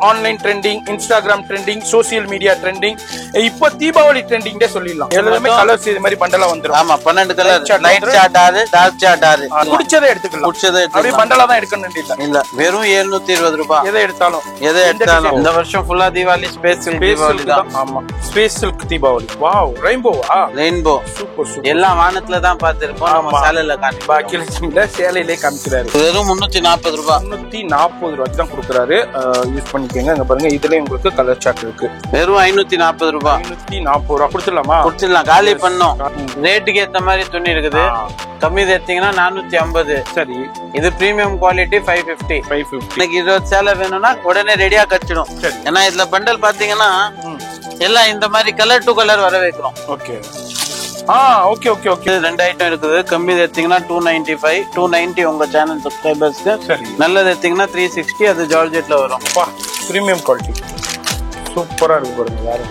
Online trending, Instagram trending, social media trending, இப்போ Deepavali trending சொல்லலாம். எல்லாமே கலர்ஸ் இது மாதிரி பண்டலா வந்துரும். ஆமா 12 கலர், லைட் சார்ட் ஆறு, டார்க் சார்ட் ஆறு. பிடிச்சதை எடுத்துக்கலாம். பிடிச்சதை அப்படியே பண்டலா தான் எடுக்கணும் இல்ல. வெறும் 720 ரூபாய். எதை எடுத்தாலும் இந்த வருஷம் ஃபுல்லா தீபாவளி ஸ்பேஸ் சில்க் தீபாவளி தான். ஆமா ஸ்பேஸ் சில்க் தீபாவளி. வாவ், ரெயின்போவா? Rainbow super super. எல்லாம் வானத்துல தான் பார்த்திருப்போம். நம்ம சேலையில காமிப்போம். பாக்கியலட்சுமில சேலையிலே காமிக்கிறாரு. வெறும் 340 ரூபாய். 340 ரூபாய்க்கு தான் கொடுக்குறாரு. யூஸ் பண்ணிக்கோங்க. இங்க பாருங்க, இதுல உங்களுக்கு கலர் சார்ட் இருக்கு. வெறும் 540 ரூபாய். 540 ரூபாய் கொடுத்துடலாமா? கொடுத்துடலாம். காலி பண்ணோம். ரேட்டுக்கு ஏத்த மாதிரி துணி இருக்குது. கம்மி தேத்தீங்கன்னா 450. சரி, இது பிரீமியம் குவாலிட்டி 550. எனக்கு 20 சேலை வேணும்னா உடனே ரெடியா கச்சிடும். ஏன்னா இதுல பண்டல் பாத்தீங்கன்னா எல்லாம் இந்த மாதிரி கலர் டு கலர் வர வைக்கிறோம். Okay okay okay okay. 2 item இருக்குது. கம்மி தேத்தீங்கன்னா 295, 290 உங்க சேனல் சப்ஸ்கிரைபர்ஸ்க்கு. நல்லது எடுத்தீங்கன்னா 360. அது ஜார்ஜெட்ல வரும். பிரீமியம் குவாலிட்டி சூப்பரா இருக்கு பாருங்க. வேற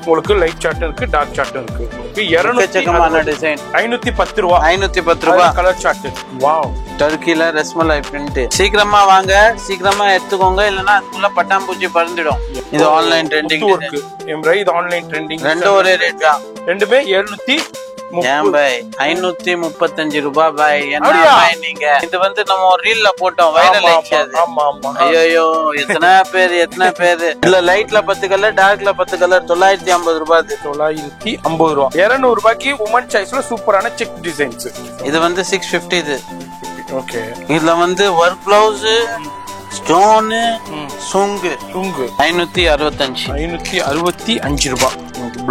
உங்களுக்கு லைட் சார்ட் இருக்கு, டார்க் சார்ட் இருக்கு. 200 டிசைன் 510 ரூபாய். 510 ரூபாய் கலர் சார்ட். வாவ், டர்க்கில ரஸ்மலாய் பிரிண்ட். சீக்கிரமா வாங்க, சீக்கிரமா எடுத்துக்கோங்க, இல்லன்னா அதுக்குள்ள பட்டாம்பூச்சி பறந்துடும். இது ஆன்லைன் ட்ரெண்டிங் இருக்கு. இது ஆன்லைன் ட்ரெண்டிங். ரெண்டும் ஒரே ரேட் தான். ரெண்டுமே 730. ஏன் பாய் 535 ரூபாய் பாய். என்ன பாய் நீங்க? இது வந்து நம்ம ஒரு ரீல்ல போட்டோம், வைரல் ஆயிடுச்சு. ஐயோ எத்தனை பேர். இல்ல லைட்ல 10 கலர், டார்க்ல 10 கலர். 950 ரூபாய். 950 ரூபாய். 200 ரூபாய்க்கு உமன் சாய்ஸ்ல சூப்பரான செக் டிசைன்ஸ். இது வந்து 650. இது ஓகே. இதுல வந்து ஒர்க் பிளவுஸ், ஸ்டோன், சுங்கு 565. 565 ரூபாய்.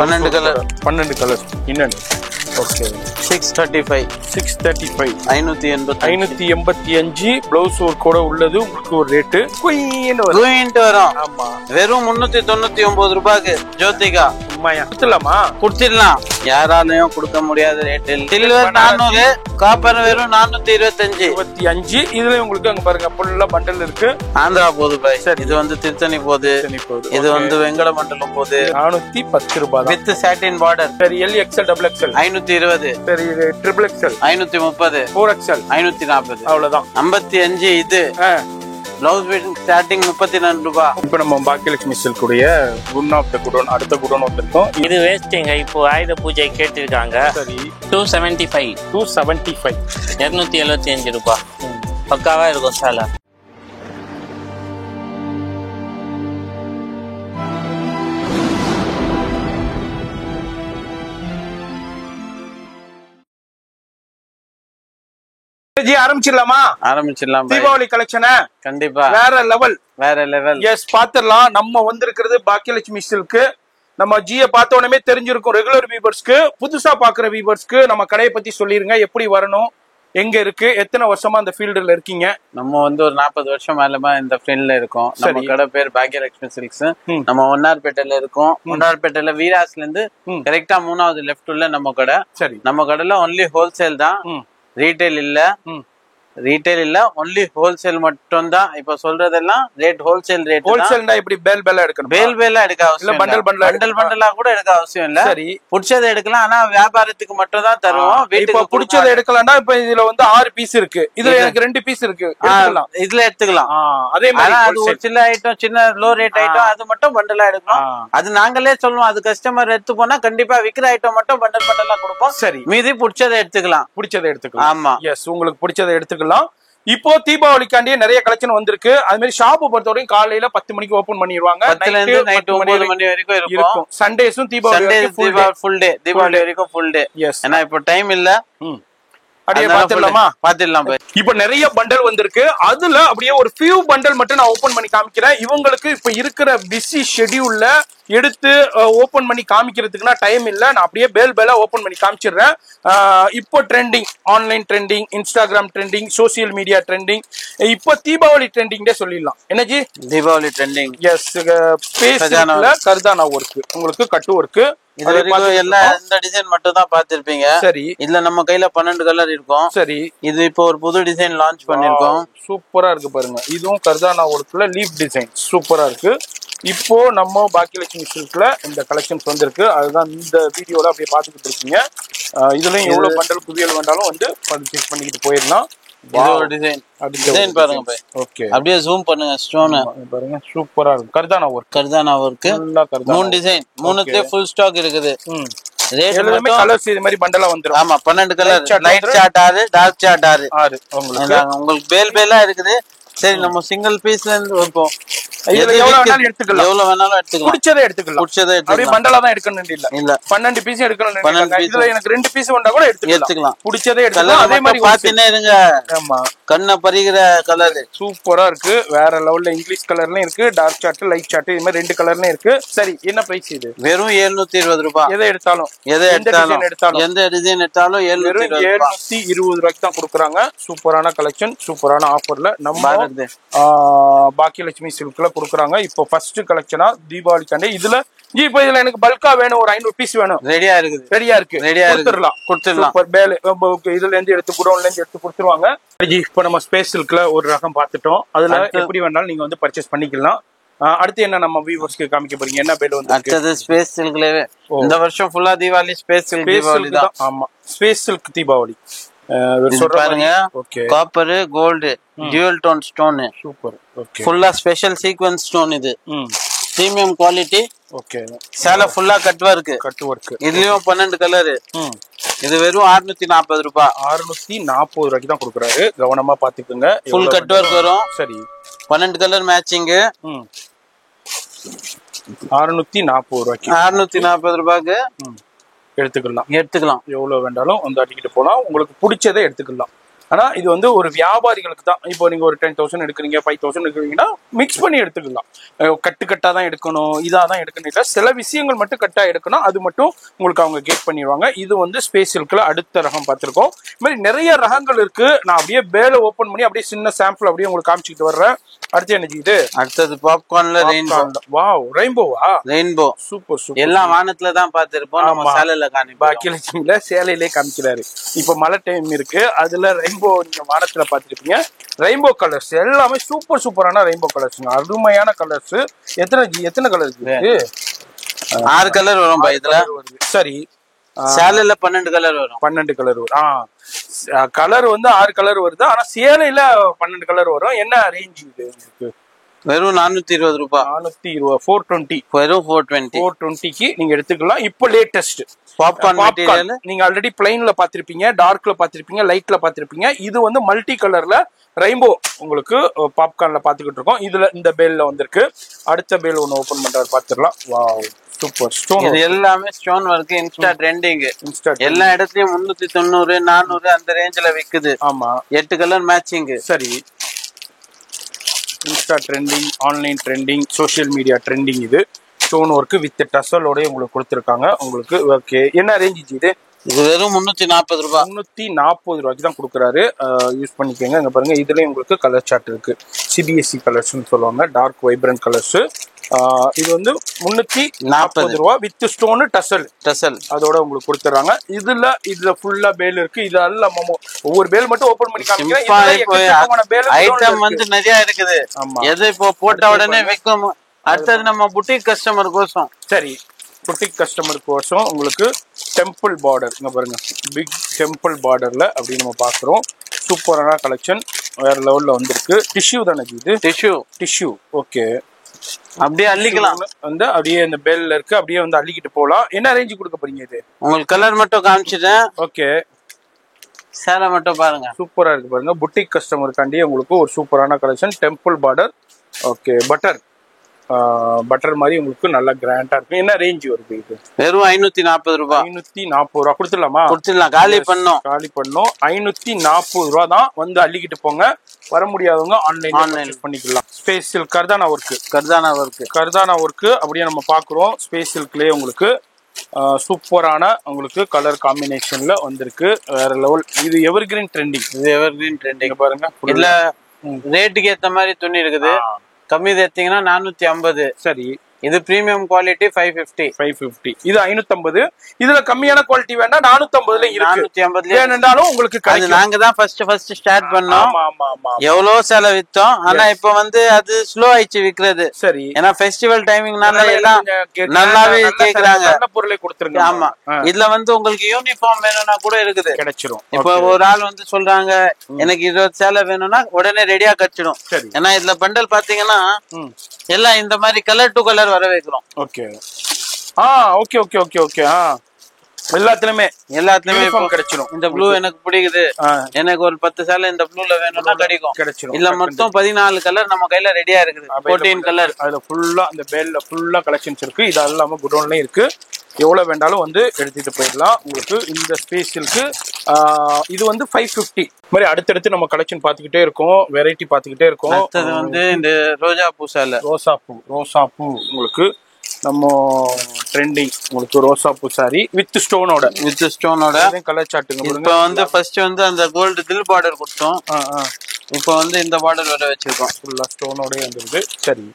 12 கலர். 12 கலர். இன்னும் ஓகே. 635. 635. 585. பிளவுஸ் ஒர்க்கோட உள்ளது. உங்களுக்கு ஒரு ரேட்டு வரும். ஆமா, வெறும் 399 ரூபாய்க்கு ஜோதிகா. குடுத்திடலாம். யாராலையும் கொடுக்க முடியாத ரேட்டில். சில்வர் 400, காப்பர் வெறும் 425. இதுல உங்களுக்கு அங்க பாருங்க ஃபுல்லா பண்டல் இருக்கு. ஆந்திரா போகுது பாய். இது வந்து திருத்தணி போகுது. இது வந்து வெங்கட மண்டலம் போகுது. 410 ரூபாய் வித் சாட்டின் பார்டர். சரி, எல் எக்ஸ்எல் டபுள் எக்ஸ்எல் 520. சரி, ட்ரிபிள் எக்ஸ்எல் 530. 4XL 540. அவ்வளவுதான். 55. இது பிளவுஸ் பீட்டிங் ஸ்டார்டிங் 34 ரூபாய். இப்ப நம்ம பாக்கியலட்சுமி சில்குடைய குட் ஆஃப் த குடோன், அடுத்த குடோன் வந்திருக்கோம். இது வேஸ்டிங்க. இப்போ ஆயுத பூஜை கேட்டிருக்காங்க. சரி, 275. 275 ரூபாய். பக்காவா இருக்கும் சாலை. ஆரம்பிச்சிடலாம். தீபாவளி கலெக்ஷனை கண்டிப்பா வேற லெவல். எஸ், பாத்துடலாம். நம்ம வந்திருக்கிறது பாக்கியலட்சுமி சில்க். நம்ம ஜிய பார்த்த உடனே தெரிஞ்சிருக்கும். ரெகுலர் வியூவர்ஸ்க்கு, புதுசா பாக்குற வியூவர்ஸ்க்கு நம்ம கடையை பத்தி சொல்லிருங்க. எப்படி வரணும், எங்க இருக்கு, எத்தனை வருஷமா அந்த ஃபீல்டுல இருக்கீங்க? நம்ம வந்து ஒரு 40 வருஷம் மேலமா இந்த ஃபீல்ட்ல இருக்கோம். நம்ம கடை பேர் பாக்கியலட்சுமி சில்க்ஸ். நம்ம ஒன்னார்பேட்டையில இருக்கோம். ஒன்னார்பேட்டையில வீராஸ்ல இருந்து கரெக்டா 3வது லெஃப்ட் உள்ள நம்ம கடை. சரி, நம்ம கடையில ஒன்லி ஹோல்சேல் தான், ரீட்டைல் இல்ல, ஒன்லி ஹோல்சேல் மட்டும் தான். இப்ப சொல்றதெல்லாம் ரேட் ஹோல்சேல் ரேட். ஹோல்சேல்னா இப்படி பேல் எடுக்கணும். பேல் எடுக்க அவசியம் இல்ல. பண்டலா கூட எடுக்க அவசியம் இல்ல. சரி, புடிச்சதை எடுக்கலாம். ஆனா வியாபாரத்துக்கு மட்டும் தான் தருவோம். இப்ப புடிச்சதை எடுக்கலாம்னா இப்ப இதுல வந்து 6 பீஸ் இருக்கு. இதுல எனக்கு 2 பீஸ் இருக்கு. இதுல எடுத்துக்கலாம். அதே மாதிரி அது ஒரு சின்ன ஐட்டம், சின்ன லோ ரேட் ஐட்டம், அது மட்டும் பண்டலா எடுக்கணும். அது நாங்களே சொல்லுவோம். அது கஸ்டமர் எடுத்து போனா கண்டிப்பா விக்கிற ஐட்டம் மட்டும் பண்டலா கொடுப்போம். சரி, மீதி புடிச்சதை எடுத்துக்கலாம். ஆமா, எஸ், உங்களுக்கு பிடிச்சதை எடுத்துக்கலாம். இப்போ தீபாவளிக்காண்டியே நிறைய கலெக்ஷன் வந்திருக்கு. அது மாதிரி ஷாப் பொறுத்தவரைக்கும் காலையில 10 மணிக்கு ஓபன் பண்ணிடுவாங்க. 10 ல இருந்து நைட் 9 மணி வரைக்கும் இருக்கும். சண்டேஸும் தீபாவளி ஃபுல் டே. தீபாவளி வரைக்கும் ஃபுல் டே. ஏன்னா இப்போ டைம் இல்ல. அப்படியே பாத்துடலாம். இப்ப நிறைய பண்டல் வந்திருக்கு. அதுல அப்படியே ஒரு ஃபியூ பண்டல் மட்டும் நான் ஓபன் பண்ணி காமிக்கிறேன். இவங்களுக்கு இப்ப இருக்கிற பிஸி ஷெட்யூல்ல எடுத்து ஓபன் பண்ணி காமிக்கிறதுக்குன்னா டைம் இல்ல. நான் அப்படியே பேலா ஓபன் பண்ணி காமிச்சிடுறேன். இப்போ trending, online trending, Instagram trending, social media trending, இப்போ தீபாவளி ட்ரெண்டிங் சொல்லிடலாம். என்னஜி? தீபாவளி ட்ரெண்டிங். எஸ், கர்தானா ஒர்க், உங்களுக்கு கட்டு ஒர்க். எல்லா இந்த டிசைன் மட்டும் தான் பாத்திருப்பீங்க. சரி, இதுல நம்ம கையில 12 கலர் இருக்கும். சரி, இது இப்போ ஒரு புது டிசைன் லான்ச் பண்ணிருக்கோம். சூப்பரா இருக்கு பாருங்க. இதுவும் கர்தானா ஒர்க்ல லீஃப் டிசைன் சூப்பரா இருக்கு. இப்போ நம்ம பாக்கியலட்சுமி சில்க்ல இந்த கலெக்ஷன்ஸ் வந்திருக்கு. அதுதான் இந்த வீடியோல அப்படியே பாத்துக்கிட்டு இருக்கீங்க. இதுலயும் எவ்வளவு பண்டல் குவியல் வேண்டாலும் வந்து செக் பண்ணிக்கிட்டு போயிடலாம். இது ஒரு டிசைன் பாருங்க பை. ஓகே, அப்படியே ஜூம் பண்ணுங்க. ஸ்டோன் பாருங்க, சூப்பரா இருக்கு. கர்தானா ஒர்க். 3 டிசைன், 3த்துலயே ஃபுல் ஸ்டாக் இருக்குது. ரேட் எல்லாமே கலர்ஸ் இது மாதிரி பண்டலா வந்துரும். ஆமா, 12 colour. Light chart 6, dark chart 6 உங்களுக்கு பேலா இருக்குது. சரி, நம்ம சிங்கிள் பீஸ்ல இருந்து வைப்போம். இதுல எவ்வளவு வேணாலும் எடுத்துக்கலாம். பிடிச்சதை எடுத்துக்கலாம். அப்படியே பண்டலா தான் எடுக்கணும் இல்ல. 12 பீஸ் எடுக்கணும். இதுல எனக்கு 2 பீஸ் வந்தா கூட எடுத்துக்கலாம். பிடிச்சதே எடுத்துக்கலாம். அதே மாதிரி பாத்தீங்கன்னா இருங்க. ஆமா, கண்ணை பறிக்கிற கலர் சூப்பரா இருக்கு. வேற லெவல்ல இங்கிலீஷ் கலர்லயும் இருக்கு, டார்க் சார்ட், லைட் சார்ட், இது மாதிரி 2 கலர்லயும் இருக்கு. சரி, என்ன பிரைஸ் இது? வெறும் 720 ரூபாய். எதை எடுத்தாலும் எந்த டிசைன் எடுத்தாலும் 720 ரூபாய்க்கு தான் கொடுக்குறாங்க. சூப்பரான கலெக்ஷன், சூப்பரான ஆஃபர்ல நம்ம பாக்கியலட்சுமி சில்க்ல கொடுக்குறாங்க. இப்போ ஃபர்ஸ்ட் கலெக்ஷனா தீபாவளிக்காண்டி இதுல இப்ப இதுல எனக்கு பல்கா வேணும், ஒரு 500 பீஸ் வேணும். ரெடியா இருக்கு. கொடுத்துடலாம். இதுல இருந்து எடுத்து குடோன்ல இருந்து எடுத்து கொடுத்துருவாங்க. இப்ப நம்ம ஸ்பேஸ் சில்க்ல ஒரு ரகம் பார்த்துட்டோம். அதுல எப்படி வேணாலும் நீங்க வந்து பர்ச்சேஸ் பண்ணிக்கலாம். அடுத்து என்ன நம்ம வியூவர்ஸ்க்கு காமிக்க போறீங்க? என்ன பேர் வந்து அடுத்தது ஸ்பேஸ் சில்க்லவே இந்த வருஷம் ஃபுல்லா தீபாவளி ஸ்பேஸ் சில்க் தீபாவளி தான். ஆமா, ஸ்பேஸ் சில்க் தீபாவளி. பாருங்க, copper gold dual tone stone. Super. Okay, ஃபுல்லா ஸ்பெஷல் சீக்வென்ஸ் ஸ்டோன். இது பிரீமியம் குவாலிட்டி. ஓகே, சேலை ஃபுல்லா கட் வர்க். இதுலயும் 12 கலர். இது வெறும் 640 ரூபாய். 640 ரூபாய்க்கு தான் கொடுக்குறாரு. கவனமா பாத்துக்கோங்க. ஃபுல் கட் வர்க் வரும். சரி, 12 கலர் மேட்சிங். 640 ரூபாய்க்கு. 640 ரூபாய்க்கு எடுத்துக்கலாம். எவ்வளவு வேண்டாலும் வந்து அடிக்கிட்டு போலாம். உங்களுக்கு பிடிச்சதை எடுத்துக்கலாம். ஆனா இது வந்து ஒரு வியாபாரிகளுக்கு தான். இப்போ நீங்க ஒரு 10,000 எடுக்கிறீங்க, 5,000 எடுக்கிறீங்கன்னா மிக்ஸ் பண்ணி எடுத்துக்கலாம். கட்டா தான் எடுக்கணும், இதாதான் எடுக்கணும் இல்ல. சில விஷயங்கள் மட்டும் கட்டா எடுக்கணும். அது மட்டும் உங்களுக்கு அவங்க கேட் பண்ணிடுவாங்க. இது வந்து ஸ்பேஸ் சில்க்ல அடுத்த ரகம் பார்த்திருக்கோம். இது மாதிரி நிறைய ரகங்கள் இருக்கு. நான் அப்படியே பேல ஓபன் பண்ணி அப்படியே சின்ன சாம்பிள் அப்படியே உங்களுக்கு காமிச்சிட்டு வர்றேன். அடுத்து என்ன இது? அடுத்தது பாப்கார்ன்ல ரெயின்போ. வாவ், ரெயின்போவா? Rainbow super. எல்லாம் வானத்துல தான் பாத்திருப்போம். நம்ம சேலையில காமிப்போம். பாக்கியலட்சுமில சேலையிலே காமிக்கிறாரு. இப்ப மழை டைம் இருக்கு. அதுல ரெயின்போ நீங்க வானத்துல பாத்துருப்பீங்க. ரெயின்போ கலர்ஸ் எல்லாமே சூப்பரான ரெயின்போ கலர்ஸ், அருமையான கலர்ஸ். எத்தனை கலர் இருக்கு? 6 கலர் வரும் இதுல. சரி, சேலையில 12 கலர் வரும். 12 கலர் வரும். கலர் வந்து 6 கலர் வருது. ஆனா சேலையில 12 கலர் வரும். என்ன ரேஞ்ச் இது உங்களுக்கு? வெறும் 420 ரூபாய். 420. 420. வெறும் 420க்கு நீங்க எடுத்துக்கலாம். இப்போ லேட்டஸ்ட் பாப்கார்ன் மெட்டீரியல். நீங்க ஆல்ரெடி பிளைன்ல பாத்திருப்பீங்க, டார்க்ல பாத்திருப்பீங்க, லைட்ல பாத்திருப்பீங்க. இது வந்து மல்டி கலர்ல ரெயின்போ உங்களுக்கு பாப்கார்ன்ல பாத்துக்கிட்டு இருக்கோம். இதுல இந்த பேல்ல வந்திருக்கு. அடுத்த பேல் ஒன்னு ஓபன் பண்றாரு, பாத்துடலாம். Wow, super stone. இது எல்லாமே ஸ்டோன் வர்க். Insta trending. எல்லா இடத்துலயும் 390, 400 அந்த ரேஞ்சில விக்குது. ஆமா, 8 கலர் மேட்சிங். சரி, Insta trending, online trending, social media trending. இது ஸ்டோன் ஒர்க் வித் டசலோட உங்களுக்கு கொடுத்துருக்காங்க. உங்களுக்கு ஓகே, என்ன ரேஞ்ச் இது? இது வெறும் 340 ரூபாய். 340 ரூபாய்க்கு தான் கொடுக்குறாரு. யூஸ் பண்ணிக்கோங்க. இங்க பாருங்க, இதுலயும் உங்களுக்கு கலர் சார்ட் இருக்கு. சிபிஎஸ்சி கலர்ஸ்னு சொல்லுவாங்க, டார்க் வைப்ரண்ட் கலர்ஸ். இது வந்து 340 ரூபாய் வித் ஸ்டோன் டசல் அதோட உங்களுக்கு கொடுத்துறாங்க. இதுல ஃபுல்லா பேல் இருக்கு. இது எல்லாம் ஒவ்வொரு பேல் மட்டும் ஓபன் பண்ணி காமிக்கிறேன். ஐட்டம் வந்து நிறைய இருக்குது. எது இப்போ போட்ட உடனே வைக்கும். அடுத்தது நம்ம புட்டிக் கஸ்டமர் கோசம். சரி, புட்டிக் கஸ்டமர் கோசம் உங்களுக்கு டெம்பிள் பார்டர். இங்க பாருங்க, பிக் டெம்பிள் பார்டர்ல அப்படி நம்ம பாக்குறோம். சூப்பரான கலெக்ஷன், வேற லெவல்ல வந்திருக்கு. டிஷ்யூ தானே இது? டிஷ்யூ. ஓகே, அப்படியே அள்ளிக்கலாம். வந்து அப்படியே இந்த பேல்ல இருக்கு, அப்படியே வந்து அள்ளிக்கிட்டு போலாம். என்ன ரேஞ்சு கொடுக்க போறீங்க இது? உங்களுக்கு கலர் மட்டும் காமிச்சிட்டேன். ஓகே, சேலை மட்டும் பாருங்க, சூப்பரா இருக்கு பாருங்க. புட்டிக் கஸ்டமருக்காண்டி உங்களுக்கு ஒரு சூப்பரான collection. Temple border. Okay, butter மாதிரி உங்களுக்கு நல்லா கிராண்டா இருக்கு. என்ன ரேஞ்ச் வருது இது? வெறும் 540 ரூபாய். 540 ரூபாய் கொடுத்துடலாமா? கொடுத்துடலாம். காலி பண்ணோம். 540 ரூபாய் தான். வந்து அள்ளிக்கிட்டு போங்க. வர முடியாதவங்க ஆன்லைன் பண்ணிக்கலாம். ஸ்பேஸ் சில்க் கர்தானா ஒர்க் அப்படியே நம்ம பாக்குறோம். ஸ்பேஸ் சில்க்லயே உங்களுக்கு சூப்பரான உங்களுக்கு கலர் காம்பினேஷன்ல வந்திருக்கு. வேற லெவல். இது எவர்கிரீன் ட்ரெண்டிங். பாருங்க, இல்ல ரேட்டுக்கு ஏத்த மாதிரி துணி இருக்குது. கம்மி தேத்தீங்கன்னா 450. சரி, இது பிரீமியம் குவாலிட்டி 550. இது 550. இதுல கம்மியான குவாலிட்டி வேணா 450ல இருக்கு. 450 வேணும்னாலும் உங்களுக்கு அது நாங்க தான் ஃபர்ஸ்ட் ஸ்டார்ட் பண்ணோம். எவ்வளவு சேலை வித்தோம். ஆனா இப்ப வந்து அது ஸ்லோ ஆயிடுச்சு விக்கிறது. சரி. ஏன்னா ஃபெஸ்டிவல் டைமிங்னால எல்லாம் நல்லாவே கேக்குறாங்க. நல்ல பொருளை கொடுத்துருங்க. ஆமா. இதுல வந்து உங்களுக்கு யூனிஃபார்ம் வேணும்னா கூட இருக்குது, கிடைச்சிரும். இப்ப ஒரு ஆள் வந்து சொல்றாங்க எனக்கு 20 சேலை வேணும்னா உடனே ரெடியா கிடைச்சிடும். ஏன்னா இதுல பண்டல் பாத்தீங்கன்னா எல்லாம் இந்த மாதிரி கலர் டு கலர் வர வைக்கிறோம். Okay. Okay okay okay okay. எல்லாத்துலயுமே கிடைச்சிடும். இந்த ப்ளூ எனக்கு பிடிக்குது, எனக்கு ஒரு 10 சேலை இந்த ப்ளூல வேணும்னா கிடைச்சிடும். இல்ல மொத்தம் 14 கலர் நம்ம கையில ரெடியா இருக்குது. 14 கலர். அதுல ஃபுல்லா அந்த பேல்ல ஃபுல்லா கலெக்ஷன்ஸ் இருக்கு. இது இல்லாம குடோன்லயும் இருக்கு. எவ்வளவு வேண்டாலும் வந்து எடுத்துட்டு போயிடலாம். உங்களுக்கு இந்த ஸ்பேஸிலுக்கு இது வந்து 550 மாதிரி அடுத்தடுத்து நம்ம கலெக்ஷன் பாத்துக்கிட்டே இருக்கோம், வெரைட்டி பாத்துக்கிட்டே இருக்கோம். அடுத்தது வந்து இந்த ரோஜா பூ சேலை. ரோசா பூ உங்களுக்கு நம்ம ட்ரெண்டிங். உங்களுக்கு ரோசா பூ சாரி வித் ஸ்டோனோட கலர் சாட்டுங்க. இப்ப வந்து ஃபர்ஸ்ட் வந்து அந்த கோல்டு தில் பார்டர் கொடுத்தோம். இப்ப வந்து இந்த பார்டர் வர வச்சிருக்கோம். ஃபுல்லா ஸ்டோனோட வந்துருக்கு. சரி.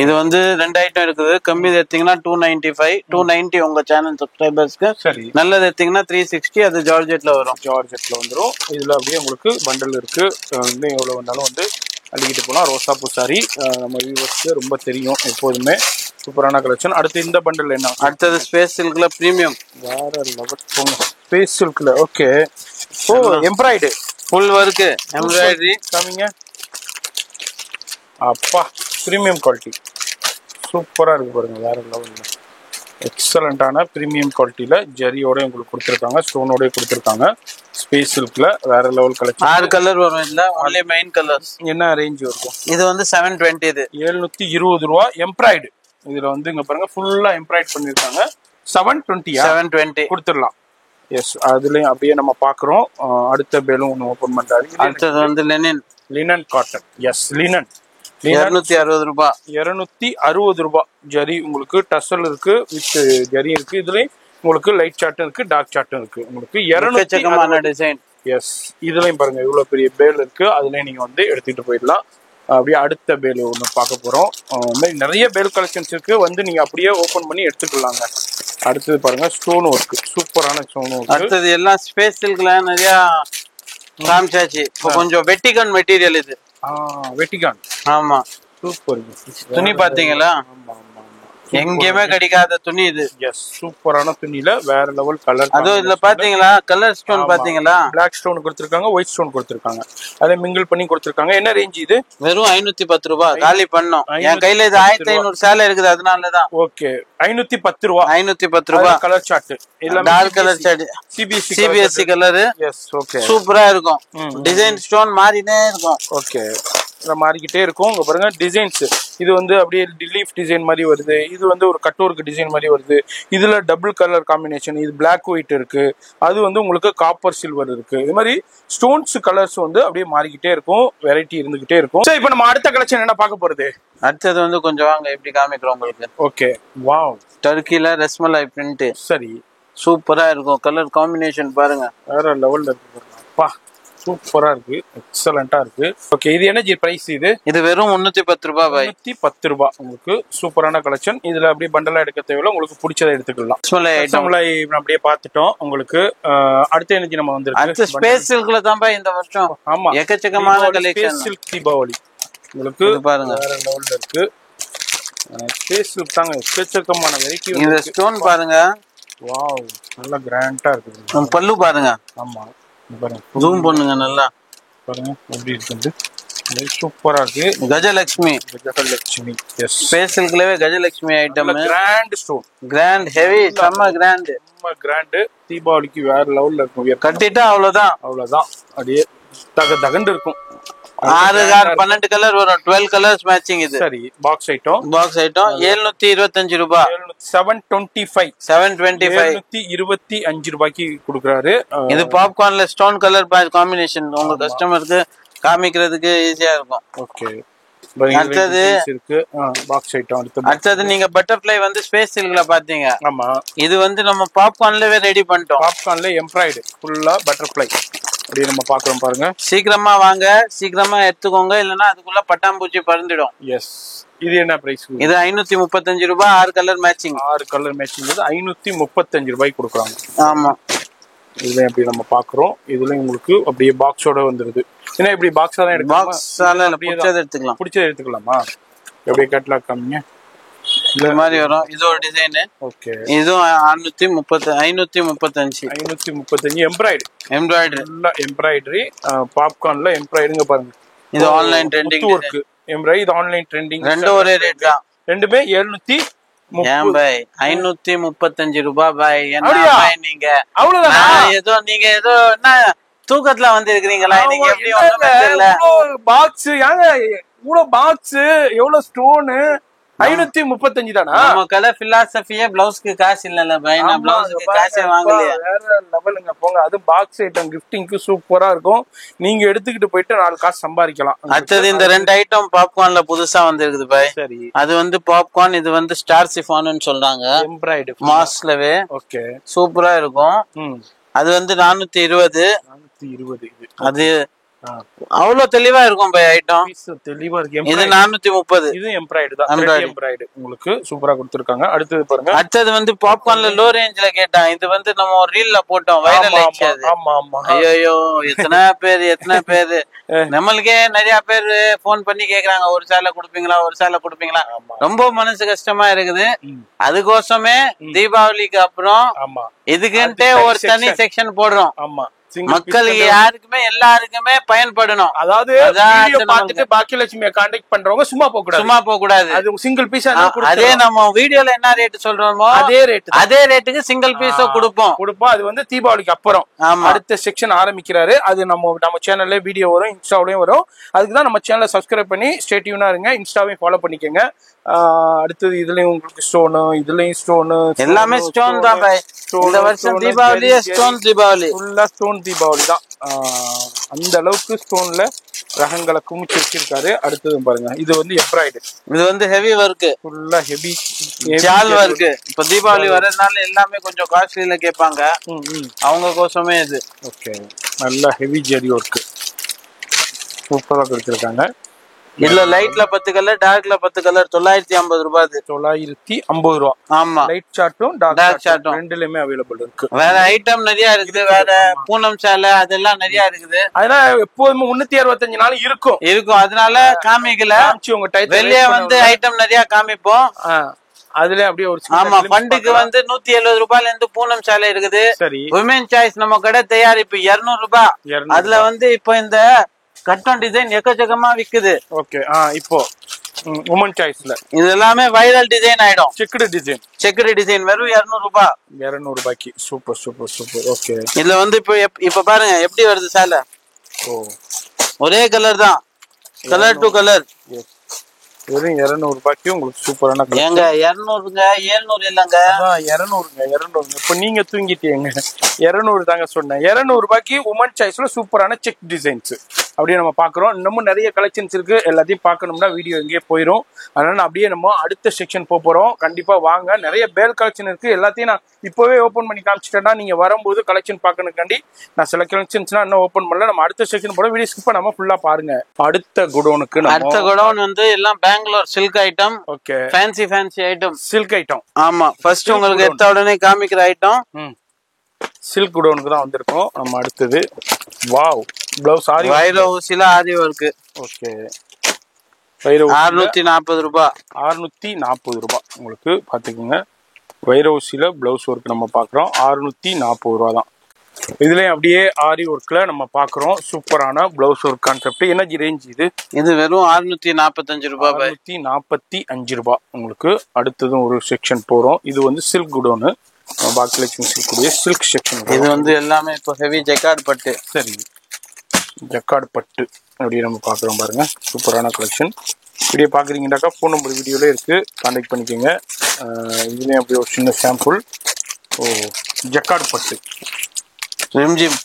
இது வந்து 2 ஐட்டம் இருக்குது. கம்மி எடுத்தீங்கன்னா 295, 290 உங்க சேனல் சப்ஸ்கிரைபர்ஸ்க்கு. சரி. நல்லது எடுத்தீங்கன்னா 360. அது ஜார்ஜெட்ல வரும். வந்துரும். இதுல அப்படியே உங்களுக்கு பண்டல் இருக்கு. இன்னும் எவ்வளவு வந்தாலும் வந்து அள்ளிக்கிட்டு போலாம். ரோசா பூ சாரி நம்ம வியூவர்ஸ்க்கு ரொம்ப தெரியும் எப்போதுமே. சூப்பரான கலெக்ஷன். அடுத்து இந்த பண்டல் என்ன? அடுத்தது ஸ்பேஸ் சில்க்ல பிரீமியம். வேற லெவல் போங்க. ஸ்பேஸ் சில்க்ல. ஓகே. எம்ப்ராய்டு ஃபுல் ஒர்க் எம்ப்ராய்டரி காமிங்க. அப்பா, பிரீமியம் குவாலிட்டி சூப்பரா இருக்கு பாருங்க. வேற லெவல்ல எக்ஸலண்டான பிரீமியம் குவாலிட்டியில ஜரியோட உங்களுக்கு கொடுத்துருக்காங்க, ஸ்டோனோட கொடுத்துருக்காங்க. ஸ்பேஸ் சில்க்ல வேற லெவல் கலெக்ஷன். 6 கலர் வரும். இதுல ஒன்லி மெயின் கலர்ஸ். என்ன ரேஞ்ச் இருக்கும்? இது வந்து 720. இது 720 ரூபா. எம்ப்ராய்டு. இதுல வந்து இங்க பாருங்க ஃபுல்லா எம்ப்ராய்ட் பண்ணிருக்காங்க. 720 கொடுத்துடலாம். எஸ், அதுலயும் அப்படியே நம்ம பாக்குறோம். அடுத்த பேலும் ஒன்று ஓபன் பண்றாரு. அடுத்தது வந்து லினன் காட்டன். எஸ், லினன் 260 ரூபாய். 260 ரூபாய். ஜரி உங்களுக்கு டசல் இருக்கு, வித் ஜரி இருக்கு. இதுலயும் உங்களுக்கு லைட் சாட்டும் இருக்கு, டார்க் சாட்டும் இருக்கு. உங்களுக்கு 260 டிசைன். எஸ், இதுலயும் பாருங்க இவ்வளவு பெரிய பேல் இருக்கு. அதுலயும் நீங்க வந்து எடுத்துட்டு போயிடலாம். அப்படியே அடுத்த பேல் ஒன்று பார்க்க போறோம். நிறைய பேல் கலெக்ஷன்ஸ் இருக்கு. வந்து நீங்க அப்படியே ஓபன் பண்ணி எடுத்துக்கலாங்க. அடுத்தது பாருங்க ஸ்டோன் ஒர்க். சூப்பரான ஸ்டோன் ஒர்க். அடுத்தது எல்லாம் ஸ்பேஸ் சில்க்ல நிறைய காமிச்சாச்சு. இப்போ கொஞ்சம் வெட்டிகான் மெட்டீரியல். இது வெட்டிகான். ஆமா, சூப்பர். துணி பாத்தீங்களா? எங்கேயுமே கிடைக்காத துணி இது. எஸ், சூப்பரான துணியில வேற லெவல் கலர். அதுவும் இதுல பாத்தீங்களா கலர் ஸ்டோன் பாத்தீங்களா? பிளாக் ஸ்டோன் கொடுத்திருக்காங்க, ஒயிட் ஸ்டோன் கொடுத்திருக்காங்க. அதை மிங்கிள் பண்ணி கொடுத்திருக்காங்க. என்ன ரேஞ்ச் இது? வெறும் 510 ரூபாய். காலி பண்ணோம். என் கையில இது 1500 சேலை இருக்குது, அதனாலதான். ஓகே, 510 ரூபாய். 510 ரூபாய். கலர் சார்ட் இல்ல, dark colour chart, CBSE colour. Yes, okay. சூப்பரா இருக்கும். டிசைன் ஸ்டோன் மாறினே இருக்கும். ஓகே, மாறிக்கிட்டே இருக்கும். இங்க பாருங்க டிசைன்ஸ். இது வந்து அப்படியே லீஃப் டிசைன் மாதிரி வருது. இது வந்து ஒரு கட்டோருக்கு டிசைன் மாதிரி வருது. இதுல டபுள் கலர் காம்பினேஷன். இது பிளாக் ஒயிட் இருக்கு. அது வந்து உங்களுக்கு காப்பர் சில்வர் இருக்கு. இது மாதிரி ஸ்டோன்ஸ் கலர்ஸ் வந்து அப்படியே மாறிக்கிட்டே இருக்கும். வெரைட்டி இருந்துகிட்டே இருக்கும். சோ இப்போ நம்ம அடுத்த கலெக்ஷன் என்ன பார்க்க போறது? அடுத்தது வந்து கொஞ்சம் வாங்க எப்படி காமிக்கிறோம் உங்களுக்கு. Okay, wow. டர்க்கில ரஸ்மலாய் பிரிண்ட். சரி, சூப்பரா இருக்கும். கலர் காம்பினேஷன் பாருங்க, வேற லெவல்ல இருக்கு. அப்பா, சூப்பரா இருக்கு, எக்ஸலண்டா இருக்கு. ஓகே, இது என்ன பிரைஸ்? இது வெறும் 310 ரூபாய். 310 ரூபாய். உங்களுக்கு சூப்பரான கலெக்ஷன். இதுல அப்படியே பண்டலா எடுக்க தேவையில்ல, உங்களுக்கு பிடிச்சதை எடுத்துக்கலாம். அப்படியே பாத்துட்டோம். உங்களுக்கு அடுத்த எனர்ஜி நம்ம வந்து அடுத்த ஸ்பேஸ் சில்க்ல தான் இந்த வருஷம். ஆமா, எக்கச்சக்கமான கலெக்ஷன். சில்க் தீபாவளி உங்களுக்கு பாருங்க வேற லெவல்ல இருக்கு. ஸ்பேஸ் சில்க் தாங்க, எக்கச்சக்கமான வெரைட்டி. இந்த ஸ்டோன் பாருங்க, வாவ், நல்லா கிராண்டா இருக்கு. பல்லு பாருங்க. ஆமா, ஜூம் பண்ணுங்க நல்லா பாருங்க எப்படி இருக்கு. சூப்பரா இருக்கு. கஜலட்சுமி. எஸ், ஸ்பேஸ் சில்க்லவே Gajalakshmi item. Grand stone, grand heavy, செம்ம கிராண்ட். தீபாவளிக்கு வேற லெவல்ல இருக்கும். கட்டிட்டா அவ்வளவுதான். அப்படியே தகண்டு இருக்கும். 6 12 கலர் வரும். 12 கலர்ஸ் மேட்சிங். இது சரி, பாக்ஸ் ஐட்டம். 725 ரூபாய். 725 725 ரூபாய்க்கு கொடுக்குறாரு. இது பாப்கார்ன்ல ஸ்டோன் கலர் காம்பினேஷன். உங்க கஸ்டமருக்கு காமிக்கிறதுக்கு ஈஸியா இருக்கும். ஓகே, அடுத்தது பாக்ஸ் ஐட்டம். அடுத்தது நீங்க பட்டர்ஃப்ளை வந்து ஸ்பேஸ் சில்க்ல பாத்தீங்க. ஆமா, இது வந்து நம்ம பாப்கார்ன்லவே ரெடி பண்ணிட்டோம். பாப்கார்ன்ல எம்ப்ராய்டு ஃபுல்லா பட்டர்ஃப்ளை. அப்படியே நம்ம பாக்குறோம் பாருங்க. சீக்கிரமா வாங்க, சீக்கிரமா எடுத்துக்கோங்க, இல்லைன்னா அதுக்குள்ள பட்டாம்பூச்சி பறந்துடும். எஸ். இது என்ன பிரைஸ்? இது 535 ரூபாய். 6 கலர் மேட்சிங். 6 கலர் மேட்சிங் 535 ரூபாய்க்கு கொடுக்குறாங்க. ஆமா. இதுல அப்படி நம்ம பாக்குறோம். இதுல உங்களுக்கு அப்படியே பாக்ஸோட வந்துருது. ஏன்னா இப்படி பாக்ஸா தான் எடுக்கணும். பாக்ஸால பிடிச்சதை எடுத்துக்கலாம். பிடிச்சதை எடுத்துக்கலாமா? அப்படியே கேட்டலாக் காமிங்க. இந்த மாதிரி வரும். இது ஒரு டிசைன். ஓகே. இது 535 எம்ப்ராய்டரி. எம்ப்ராய்டரி பாப்கார்ன்ல எம்ப்ராய்டரிங்க பாருங்க. இது ஆன்லைன் ட்ரெண்டிங் இருக்கு. எம்ப்ராய்டரி இது ஆன்லைன் ட்ரெண்டிங். ரெண்டும் ஒரே ரேட் தான். ரெண்டுமே 535 ரூபாய் பாய். என்ன பாய் நீங்க? அவ்வளவுதான். ஏதோ நீங்க ஏதோ என்ன தூக்கத்துல வந்து இருக்கிறீங்களா? நீங்க எப்படி ஒண்ணுமே தெரியல. பாக்ஸ் ஏங்க இவ்வளவு பாக்ஸ் எவ்வளவு ஸ்டோன் 535 தானா? நம்ம கடை பிலாசபியே பிளவுஸ்க்கு காசு இல்லல பாய். நான் பிளவுஸ்க்கு காசே வாங்கலையா? வேற லெவலுங்க போங்க. அது பாக்ஸ் ஐட்டம் கிஃப்டிங்க்கு சூப்பரா இருக்கும். நீங்க எடுத்துக்கிட்டு போயிட்டு 4 காசு சம்பாதிக்கலாம். அடுத்தது இந்த 2 ஐட்டம் பாப்கார்ன்ல புதுசா வந்திருக்குது பாய். சரி. அது வந்து பாப்கார்ன், இது வந்து ஸ்டார் சிஃபான்னு சொல்றாங்க. எம்ப்ராய்டரி மாஸ்லவே. ஓகே. சூப்பரா இருக்கும். அது வந்து 420. அது அவ்வளவு தெளிவா இருக்கும் பை ஐட்டம். தெளிவா இருக்கு. இது 430. இது எம்ப்ராய்டரி தான். எம்ப்ராய்டரி உங்களுக்கு சூப்பரா கொடுத்திருக்காங்க. அடுத்து பாருங்க. அடுத்து வந்து பாப்கார்ன்ல லோ ரேஞ்ச்ல கேட்டான். இது வந்து நம்ம ஒரு ரீல்ல போட்டோம், வைரல் ஆயிடுச்சு அது. ஆமா ஆமா. ஐயோ எத்தனை பேர் நம்மளுக்கே நிறைய பேர் போன் பண்ணி கேக்குறாங்க, ஒரு சேலை கொடுப்பீங்களா? ரொம்ப மனசு கஷ்டமா இருக்குது. அதுக்கோசமே தீபாவளிக்கு அப்புறம் இதுக்குன்ட்டே ஒரு தனி செக்ஷன் போடுறோம். ஆமா. மக்களுக்கு யாருக்குமே எல்லாருக்குமே பயன்படணும். அதாவது பார்த்துட்டு பாக்கியலட்சுமியை கான்டாக்ட் பண்றவங்க சும்மா போக கூடாது. அது சிங்கிள் பீஸ். அதே நம்ம வீடியோல என்ன ரேட் சொல்றோமோ அதே ரேட்டுக்கு சிங்கிள் பீஸோ கொடுப்போம். அது வந்து தீபாவளிக்கு அப்புறம் அடுத்த செக்ஷன் ஆரம்பிக்கிறாரு. அது நம்ம சேனல்ல வீடியோ வரும், இன்ஸ்டாவிலயும் வரும். அதுக்குதான் நம்ம சேனலை சப்ஸ்கிரைப் பண்ணி ஸ்டே டியூனா இருங்க. இன்ஸ்டாவையும் ஃபாலோ பண்ணிக்கோங்க. அடுத்தது இதுலயும் உங்களுக்கு ஸ்டோனு, இதுலயும் ஸ்டோனு, எல்லாமே ஸ்டோன் தான் பாய். இந்த வருஷம் தீபாவளியே ஸ்டோன் தீபாவளி, ஃபுல்லா ஸ்டோன் தீபாவளி தான். அந்த அளவுக்கு ஸ்டோன்ல ரகங்களை குமிச்சு வச்சிருக்காரு. அடுத்தது பாருங்க, இது வந்து எம்ப்ராய்டரி. இது வந்து ஹெவி ஒர்க், ஃபுல்லா ஹெவி ஜால் ஒர்க். இப்ப தீபாவளி வரதுனால எல்லாமே கொஞ்சம் காஸ்ட்லில கேட்பாங்க, அவங்க கோசமே இது. ஓகே, நல்ல ஹெவி ஜெரி ஒர்க் சூப்பரா கொடுத்திருக்காங்க. இதுல லைட்ல 10 கலர், டார்க்ல 10 கலர். 950 ரூபாய். 950 ரூபா. ஆமா, லைட் சார்ட்டும் டார்க் சார்ட்டும் ரெண்டுலயுமே அவைலபிள் இருக்கு. வேற ஐட்டம் நிறைய இருக்குது. வேற பூனம் சேலை அதெல்லாம் நிறைய இருக்குது. அதெல்லாம் எப்போதுமே 365 நாள் இருக்கும். அதனால காமிக்கல. வெளியே வந்து ஐட்டம் நிறைய காமிப்போம். அதுல அப்படியே ஒரு ஆமா, ஃபண்டுக்கு வந்து 170 ரூபாயில இருந்து பூனம் சேலை இருக்குது. விமென் சாய்ஸ் நம்ம கடை தயாரிப்பு 200 ரூபாய். அதுல வந்து இப்போ இந்த கட்டன் டிசைன் எக்கச்சக்கமா விக்குது. ஓகே, இப்போ உமன் சாய்ஸ்ல இது எல்லாமே வைரல் டிசைன் ஆயிடும். செக்குடு டிசைன் வெறும் 200 ரூபாய். 200 ரூபாய்க்கு. சூப்பர். ஓகே, இதுல வந்து இப்ப பாருங்க எப்படி வருது சேலை. ஒரே கலர் தான், கலர் டு கலர். வெறும் 200 ரூபாய்க்கு உங்களுக்கு சூப்பரான. ஏங்க 200ங்க, 700 இல்லங்க. 200. இப்ப நீங்க தூங்கிட்டீங்க. 200 தாங்க சொன்னேன். 200 ரூபாய்க்கு உமன் சாய்ஸ்ல சூப்பரான செக் டிசைன்ஸ் அப்படியே நம்ம பாக்குறோம். இன்னமும் நிறைய கலெக்ஷன்ஸ் இருக்கு. எல்லாத்தையும் பார்க்கணும்னா வீடியோ எங்கேயே போயிடும். அதனால அப்படியே நம்ம அடுத்த செக்ஷன் போறோம். கண்டிப்பா வாங்க. நிறைய பேல் கலெக்ஷன் இருக்கு. எல்லாத்தையும் நான் இப்பவே ஓபன் பண்ணி காமிச்சிட்டேன்னா நீங்க வரும்போது கலெக்ஷன் பார்க்கணுக்காண்டி நான் சில கலெக்ஷன்ஸ்னா இன்னும் ஓபன் பண்ணல. நம்ம அடுத்த செக்ஷன் போறோம். வீடியோ ஸ்கிப் பண்ணாம ஃபுல்லா பாருங்க. அடுத்த குடோனுக்கு அடுத்த குடோன் வந்து எல்லாம் Bangalore silk item. Okay, fancy item, silk item. ஆமா, ஃபர்ஸ்ட் உங்களுக்கு எடுத்த உடனே காமிக்கிற ஐட்டம் சில்க் குடோனுக்கு தான் வந்திருக்கோம். நம்ம அடுத்தது வாவ் பிளவுஸ் ஆரி வைரவுசில ஆரி வர்க். ஓகே, 640 ரூபாய். 640 ரூபாய் உங்களுக்கு பாத்துக்கோங்க. வைரவுசில பிளவுஸ் ஒர்க் நம்ம பாக்குறோம். 640 ரூபா தான். இதுலயும் அப்படியே ஆரி ஒர்க்ல நம்ம பாக்குறோம். சூப்பரான பிளவுஸ் ஒர்க் கான்செப்ட். என்ன ரேஞ்ச் இது? இது வெறும் 645 ரூபாய். 645 ரூபாய் உங்களுக்கு. அடுத்ததும் ஒரு செக்ஷன் போறோம். இது வந்து silk godown, Bhagyalakshmi silk silk section. இது வந்து எல்லாமே இப்போ ஹெவி ஜக்கார்ட் பட்டு. சரி, ஜக்கார்ட் பட்டு அப்படியே நம்ம பாக்குறோம் பாருங்க. சூப்பரான கலெக்ஷன். வீடியோ பாக்குறீங்கன்னாக்கா ஃபோன் நம்பர் வீடியோல இருக்கு, கான்டாக்ட் பண்ணிக்கோங்க. இதுலயும் அப்படியே ஒரு சின்ன சாம்பிள். ஜக்கார்ட் பட்டு ரிம்ஜிம்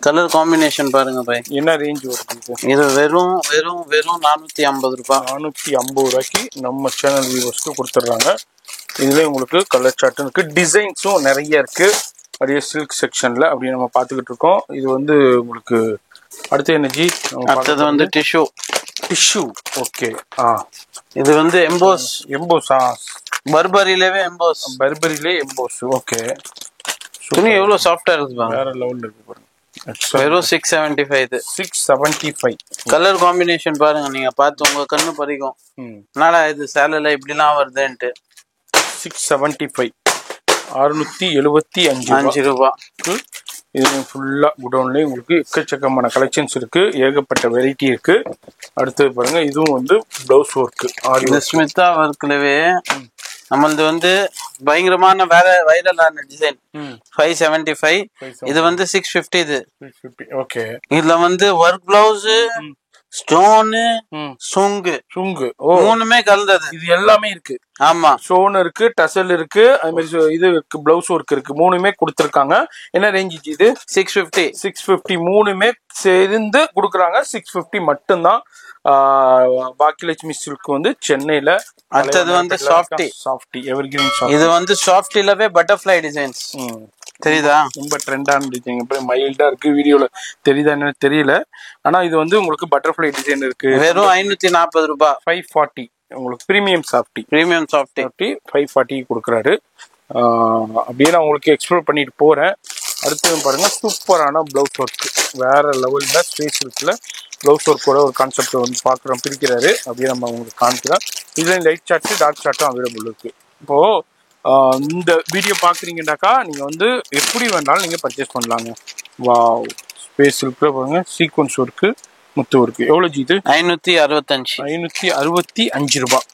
கலர் காம்பினேஷன் பாருங்க பாய். என்ன ரேஞ்ச் வருது? இது வெறும் 450 ரூபாய். 450 ரூபாய்க்கு நம்ம சேனல் வியூவர்ஸ்க்கு கொடுத்துட்றாங்க. இதுல உங்களுக்கு கலர் சார்ட் இருக்கு, டிசைன்ஸும் நிறைய இருக்கு. அப்படியே சில்க் செக்ஷன்ல அப்படியே நம்ம பார்த்துக்கிட்டு இருக்கோம். இது வந்து உங்களுக்கு அடுத்து என்ன ஜி? அடுத்தது வந்து டிஷ்யூ. Tissue okay. இது வந்து எம்போஸ். எம்போஸா? பர்பரியிலேயே எம்போஸ். பர்பரியிலே எம்போஸ். ஓகே. துணி எவ்வளவு சாஃப்டா இருக்கு பாருங்க. வேற லெவல்ல இருக்கு பாருங்க. வெறும் 675 இது. 675. கலர் காம்பினேஷன் பாருங்க, நீங்க பார்த்து உங்க கண்ணு பறிக்கும். என்னடா இது சேலைல இப்படிலாம் வருதுன்ட்டு. 675 675 ரூபாய். இது ஃபுல்லா குடோன்லயே உங்களுக்கு எக்கச்சக்கமான கலெக்ஷன்ஸ் இருக்கு, ஏகப்பட்ட வெரைட்டி இருக்கு. அடுத்தது பாருங்க, இதுவும் வந்து பிளவுஸ் ஒர்க். இது ஸ்மிதா ஒர்க்லவே நம்மளது வந்து பயங்கரமான வேற வைரலான டிசைன். 575. இது வந்து 650. இது ஓகே. இதுல வந்து ஒர்க் பிளவுஸ், ஸ்டோனு, சுங்கு மூணுமே கலந்தது. இது எல்லாமே இருக்கு. ஆமா, ஸ்டோன் இருக்கு, டசல் இருக்கு, அது மாதிரி இது பிளவுஸ் ஒர்க் இருக்கு. மூணுமே கொடுத்துருக்காங்க. என்ன ரேஞ்ச் இது? 650. 650 மூணுமே சேர்ந்து கொடுக்குறாங்க. 650 மட்டும்தான். பாக்கியலட்சுமி சில்க் வந்து சென்னையில. அடுத்தது வந்து சாஃப்டி எவர்கிரீன் சாஃப்டி. இது வந்து சாஃப்டிலவே பட்டர்ஃப்ளை டிசைன்ஸ். தெரியுதா? ரொம்ப ட்ரெண்டான டிசைன். மைல்டா இருக்கு. வீடியோல தெரியுதா என்னன்னு தெரியல. ஆனா இது வந்து உங்களுக்கு பட்டர்ஃப்ளை டிசைன் இருக்கு. வெறும் 540 ரூபாய். 540 உங்களுக்கு பிரீமியம் சாஃப்டி. 540 கொடுக்குறாரு. அப்படியே நான் உங்களுக்கு எக்ஸ்ப்ளோர் பண்ணிட்டு போறேன். அடுத்தது பாருங்க, சூப்பரான பிளவுஸ் ஒர்க். வேற லெவல்ல ஸ்பேஸ் இருக்குல்ல. பிளவுஸ் ஒர்க்கோட ஒரு கான்செப்ட் வந்து பாக்குறோம், பிரிக்கிறாரு. அப்படியே நம்ம உங்களுக்கு காமிக்கிறோம். இதுல லைட் சார்ட், டார்க் சார்ட்டும் அவைலபிள் இருக்கு. இப்போ இந்த வீடியோ பாக்குறீங்கன்னாக்கா நீங்க வந்து எப்படி வேணாலும் நீங்க பர்ச்சேஸ் பண்ணலாங்க. வாவ், ஸ்பேஸ் இருக்கு பாருங்க. சீக்வன்ஸ் ஒர்க்கு, முத்து ஒர்க்கு. எவ்வளவு ஜி இது? 565 ரூபாய்.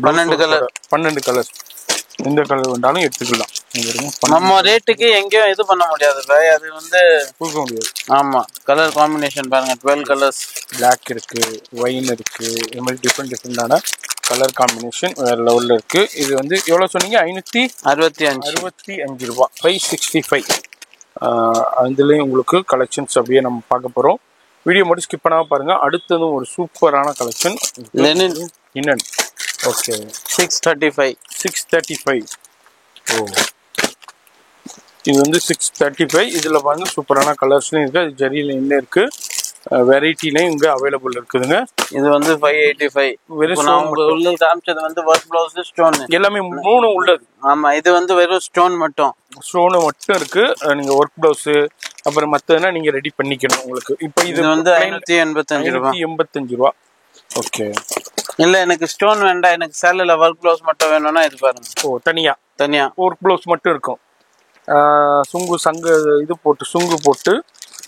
12 கலர். 12 கலர். எந்த கலர் வேண்டாலும் எடுத்துக்கலாம். நம்ம ரேட்டுக்கு எங்கேயும் இது பண்ண முடியாது, அது வந்து கொடுக்க முடியாது. ஆமா, கலர் காம்பினேஷன் பாருங்க. 12 கலர்ஸ். பிளாக் இருக்கு, ஒயின் இருக்கு, இது மாதிரி டிஃப்ரெண்டான கலர் காம்பினேஷன் வேற லெவல்ல இருக்கு. இது வந்து எவ்வளவு சொன்னீங்க? 565 ரூபாய். 565. அதுலயும் உங்களுக்கு கலெக்ஷன்ஸ் அப்படியே நம்ம பார்க்க போறோம். வீடியோ மட்டும் ஸ்கிப் பண்ணாம பாருங்க. அடுத்ததும் ஒரு சூப்பரான கலெக்ஷன், லினன். ஓகே. 635. ஓ, இது வந்து 635. இதுல பாருங்க சூப்பரான கலர்ஸ்லயும் இருக்கு. அது ஜரியில என்ன இருக்கு, வெரைட்டிலையும் இங்க அவைலபிள் இருக்குதுங்க. இது வந்து 585. உள்ள காமிச்சது வந்து ஒர்க் பிளவுஸ், ஸ்டோன் எல்லாமே மூணு உள்ளது. ஆமா, இது வந்து வெறும் ஸ்டோன் மட்டும் இருக்கு. நீங்க ஒர்க் பிளவுஸ் அப்புறம் மத்ததுனா நீங்க ரெடி பண்ணிக்கணும் உங்களுக்கு. இப்போ இது வந்து 585 ரூபாய். ஓகே. இல்ல, எனக்கு ஸ்டோன் வேண்டாம், எனக்கு சேலைல ஒர்க் பிளவுஸ் மட்டும் வேணும்னா இது பாருங்க. ஓ, தனியா ஒர்க் பிளவுஸ் மட்டும் இருக்கும். சுங்கு போட்டு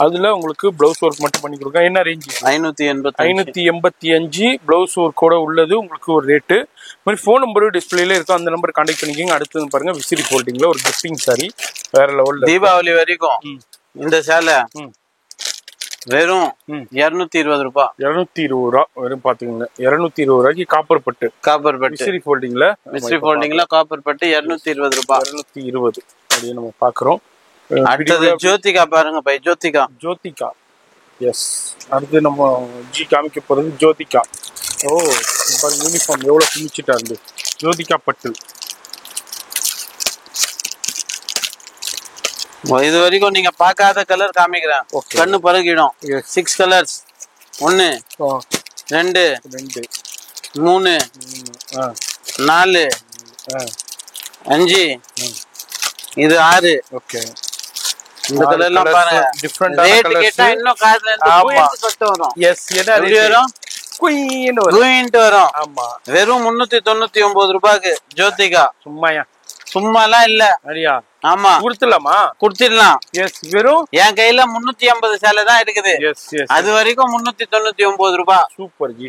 அதுல உங்களுக்கு பிளவுஸ் ஒர்க் மட்டும் பண்ணி கொடுங்க. என்ன ரேஞ்ச்? 585. பிளவுஸ் ஒர்க்கோட உள்ளது உங்களுக்கு ஒரு ரேட்டு. மாதிரி ஃபோன் நம்பர் டிஸ்பிளேல இருக்கும், அந்த நம்பர் கான்டாக்ட் பண்ணிக்கோங்க. அடுத்தது பாருங்க, விசிறி ஃபோல்டிங்ல ஒரு கிஃப்டிங் சாரி வேற லெவல்ல. தீபாவளி வரைக்கும் இந்த சேலை வெறும் 220 ரூபாய். 220 ரூபா வெறும். பாத்துக்கோங்க, 220 ரூபாய்க்கு காப்பர் பட்டு விசிறி ஃபோல்டிங்ல காப்பர் பட்டு 220 ரூபாய். 220 அப்படியே நம்ம பாக்குறோம். அடுத்தது ஜோதிகா பாருங்க பை. ஜோதிகா. எஸ். அடுத்து நம்ம ஜி காமிக்க போறது ஜோதிகா. ஓ, பாருங்க யூனிஃபார்ம் எவ்வளவு பிடிச்சிட்டா இருந்து. ஜோதிகா பட்டு. இது வரைக்கும் நீங்க பார்க்காத கலர் காமிக்கிறேன், கண்ணு பறக்கிடும். 6 கலர்ஸ். 1 2 3 4 5 இது 6. ஓகே. இந்த கலர் எல்லாம் பாருங்க, டிஃபரண்டான கலர்ஸ். கேட்டா இன்னும் காதுல இருந்து குயின்ட் கட் வரும். எஸ், என்ன வரும்? குயின்ட் வரும். ஆமா, வெறும் 399 ரூபாய்க்கு ஜோதிகா. சும்மாலாம் இல்ல. அடியா? ஆமா, குடுத்துடலாம். எஸ், வெறும் என் கையில 350 சேலை தான் இருக்குது. அது வரைக்கும் 399 ரூபாய். சூப்பர் ஜி,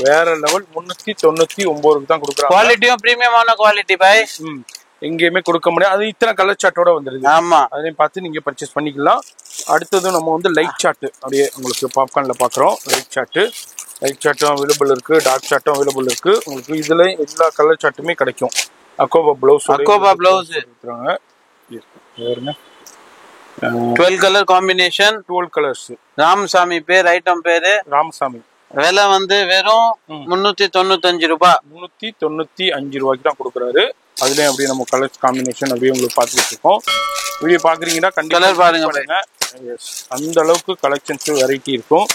வேற லெவல். 399 தான் கொடுக்குறாங்க. குவாலிட்டியும் பிரீமியமான குவாலிட்டி பாய். எங்கேயுமே கொடுக்க முடியாது. அது இத்தனை கலர் சார்ட்டோட வந்துருது. ஆமா, அதையும் பார்த்து நீங்க பர்ச்சேஸ் பண்ணிக்கலாம். அடுத்தது நம்ம வந்து லைட் சார்ட் அப்படியே உங்களுக்கு பாப்கார்ன்ல பாக்குறோம். லைட் சார்ட்டும் அவைலபிள் இருக்கு, டார்க் சார்ட்டும் அவைலபிள் இருக்கு. உங்களுக்கு இதுல எல்லா கலர் சார்ட்டுமே கிடைக்கும். அக்கோபா blouse 12 colour combination. 12 colours. Ramasamy பேர், ஐட்டம் பேரு ராமசாமி. விலை வந்து வெறும் 395 ரூபாய். 395 ரூபாய்க்கு தான் கொடுக்குறாரு. அதுலயும் அப்படியே நம்ம கலர் காம்பினேஷன் அப்படியே உங்களுக்கு பார்த்துட்டு இருக்கோம். வீடியோ பாக்குறீங்கன்னா கண்டிப்பா கலர் பாருங்க. அந்த அளவுக்கு கலெக்ஷன்ஸ் வெரைட்டி இருக்கும்.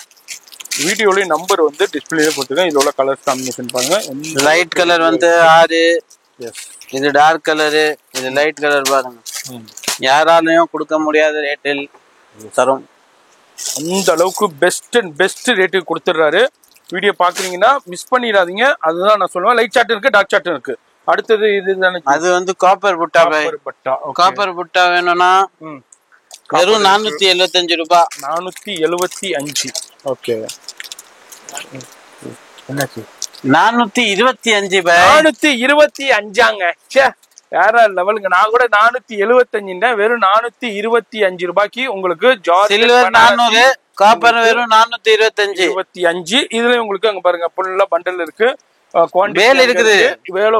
வீடியோலயும் நம்பர் வந்து டிஸ்பிளேல போட்டுருக்கேன். இதோட கலர் காம்பினேஷன் பாருங்க. லைட் கலர் வந்து 6, இது டார்க் கலரு, இது லைட் கலர் பாருங்க. யாராலையும் கொடுக்க முடியாத ரேட்டில் தரும். அந்த அளவுக்கு பெஸ்ட் ரேட்டுக்கு கொடுத்துட்றாரு. வீடியோ பாக்குறீங்கன்னா மிஸ் பண்ணிடாதீங்க. அதுதான் நான் சொல்லுவேன். லைட் சார்ட் இருக்கு, டார்க் சார்ட் இருக்கு. அடுத்தது இது அது வந்து காப்பர் புட்டா. காப்பர் புட்டா வேணும்னா வெறும் 475 ரூபாய். 475. ஓகே, என்னாச்சு? 425 பை 425. வேற லெவலுங்க. நான் கூட 475 வெறும் 425 ரூபாய்க்கு உங்களுக்கு சில்வர் 400, காப்பர் வெறும் 425. இதுல உங்களுக்கு அங்க பாருங்க ஃபுல்லா பண்டல் இருக்கு. பேல் இருக்குது.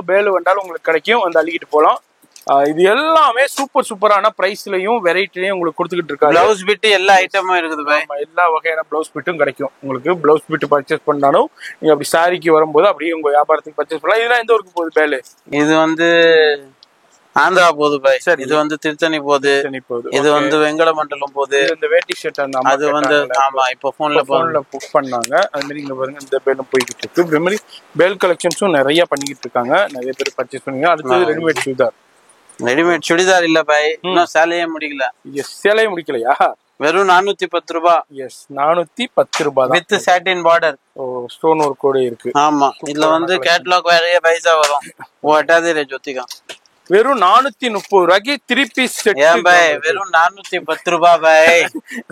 பேலு வந்தாலும் உங்களுக்கு கிடைக்கும். வந்து அள்ளிக்கிட்டு போலாம். இது எல்லாமே சூப்பரான பிரைஸ்லயும் வெரைட்டிலையும் உங்களுக்கு கொடுத்துக்கிட்டு இருக்காங்க. பிளவுஸ் பிட் எல்லா ஐட்டமும் இருக்குது பாய். எல்லா வகையான பிளவுஸ் பிட்டும் கிடைக்கும் உங்களுக்கு. பிளவுஸ் பிட் பர்ச்சேஸ் பண்ணாலும் நீங்க அப்படி சாரிக்கு வரும்போது அப்படியே உங்க வியாபாரத்துக்கு பர்ச்சேஸ் பண்ணலாம். இதெல்லாம் எந்த ஊருக்கு போகுது பேலு? இது வந்து ஆந்திரா போகுது பாய். இது வந்து திருத்தணி போகுது. இது வந்து வெங்கடமண்டலம் போகுது. இந்த வேட்டி ஷர்ட் அது வந்து ஆமா இப்ப போன்ல புக் பண்ணாங்க. அது மாதிரி இங்க பாருங்க இந்த பேலும் போய்கிட்டு இருக்கு. இதே மாதிரி பேல் கலெக்ஷன்ஸும் நிறைய பண்ணிக்கிட்டு இருக்காங்க. நிறைய பேர் பர்ச்சேஸ் பண்ணுங்க. அடுத்தது ரெடிமேட் சுடிதார். ரெடிமேட் சுடிதார் இல்ல பாய், இன்னும் சேலையே முடிக்கல. சேலையே முடிக்கலையா? வெறும் 410 ரூபாய். 410 ரூபாய் with satin border. Stone work கூட இருக்கு. ஆமா, இதுல வந்து கேட்டலாக் வேறைய பைசா வரும். ஓ அட்டாதே ஜோதிகா. வெறும் 430 ரூபாய்க்கு 3 பீஸ் செட். வெறும் 410 ரூபாய் பாய்.